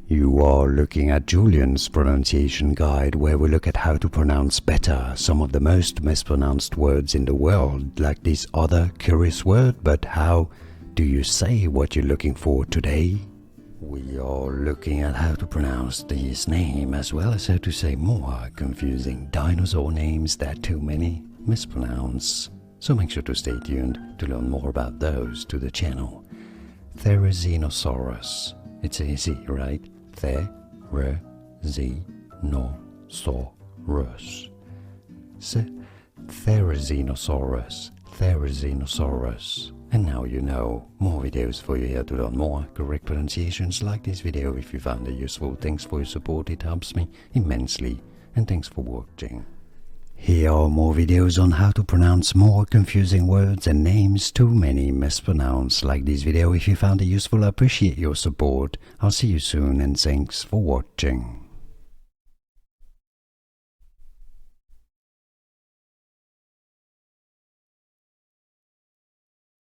You are looking at Julian's pronunciation guide, where we look at how to pronounce better some of the most mispronounced words in the world, like this other curious word. But how do you say what you're looking for today? We are looking at how to pronounce this name, as well as how to say more confusing dinosaur names that too many mispronounce. So make sure to stay tuned to learn more about those to the channel. Therizinosaurus. It's easy, right? Therizinosaurus. Therizinosaurus. Therizinosaurus. And now you know. More videos for you here to learn more correct pronunciations. Like this video if you found it useful. Thanks for your support, it helps me immensely. And thanks for watching. Here are more videos on how to pronounce more confusing words and names too many mispronounced. Like this video if you found it useful. I appreciate your support. I'll see you soon and thanks for watching.